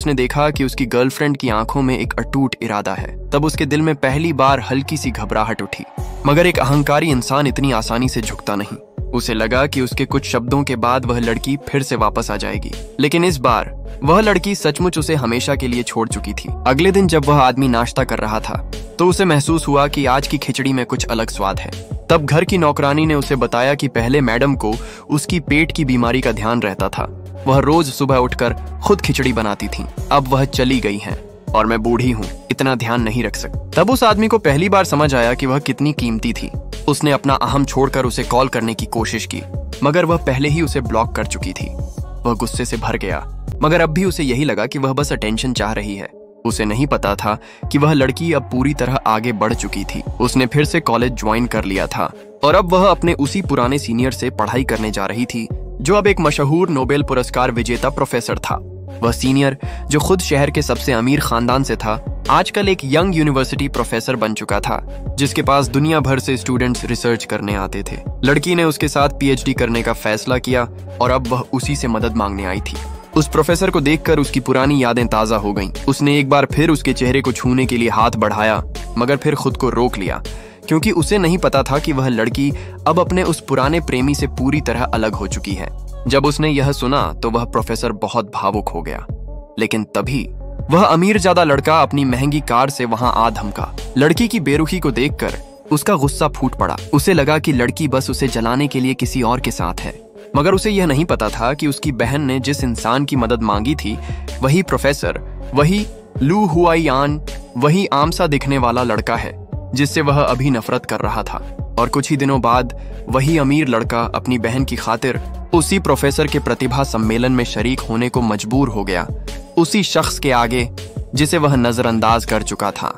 उसने देखा कि उसकी गर्लफ्रेंड की आंखों में एक अटूट इरादा है, तब उसके दिल में पहली बार हल्की सी घबराहट उठी। मगर एक अहंकारी इंसान इतनी आसानी से झुकता नहीं। उसे लगा कि उसके कुछ शब्दों के बाद वह लड़की फिर से वापस आ जाएगी, लेकिन इस बार वह लड़की सचमुच उसे हमेशा के लिए छोड़ चुकी थी। अगले दिन जब वह आदमी नाश्ता कर रहा था तो उसे महसूस हुआ कि आज की खिचड़ी में कुछ अलग स्वाद है। तब घर की नौकरानी ने उसे बताया कि पहले मैडम को उसकी पेट की बीमारी का ध्यान रहता था। वह रोज सुबह उठकर खुद खिचड़ी बनाती थी। अब वह चली गई हैं और मैं बूढ़ी हूँ, इतना ध्यान नहीं रख सकती। तब उस आदमी को पहली बार समझ आया कि वह कितनी कीमती थी। उसने अपना अहम छोड़कर उसे कॉल करने की कोशिश की, मगर वह पहले ही उसे ब्लॉक कर चुकी थी। वह गुस्से से भर गया, मगर अब भी उसे यही लगा कि वह बस अटेंशन चाह रही है। उसे नहीं पता था कि वह लड़की अब पूरी तरह आगे बढ़ चुकी थी। उसने फिर से कॉलेज ज्वाइन कर लिया था और अब वह अपने उसी पुराने सीनियर से पढ़ाई करने जा रही थी, जो अब एक मशहूर नोबेल पुरस्कार विजेता प्रोफेसर था। वह सीनियर, जो खुद शहर के सबसे अमीर खानदान से था, आजकल एक यंग यूनिवर्सिटी प्रोफेसर बन चुका था, जिसके पास दुनिया भर से स्टूडेंट्स रिसर्च करने आते थे। लड़की ने उसके साथ पीएचडी करने का फैसला किया और अब वह उसी से मदद मांगने आई थी। उस प्रोफेसर को देखकर उसकी पुरानी यादें ताजा हो गईं। उसने एक बार फिर उसके चेहरे को छूने के लिए हाथ बढ़ाया, मगर फिर खुद को रोक लिया, क्योंकि उसे नहीं पता था कि वह लड़की अब अपने उस पुराने प्रेमी से पूरी तरह अलग हो चुकी है। जब उसने यह सुना तो वह प्रोफेसर बहुत भावुक हो गया, लेकिन तभी वह अमीर ज्यादा लड़का अपनी महंगी कार से वहां आ धमका। लड़की की बेरुखी को देखकर उसका गुस्सा फूट पड़ा। उसे लगा कि लड़की बस उसे जलाने के लिए किसी और के साथ है, मगर उसे यह नहीं पता था कि उसकी बहन ने जिस इंसान की मदद मांगी थी, वही प्रोफेसर, वही लू हुआइयान, वही आम सा दिखने वाला लड़का है जिससे वह अभी नफरत कर रहा था। और कुछ ही दिनों बाद वही अमीर लड़का अपनी बहन की खातिर उसी प्रोफेसर के प्रतिभा सम्मेलन में शरीक होने को मजबूर हो गया, उसी शख्स के आगे जिसे वह नजरअंदाज कर चुका था।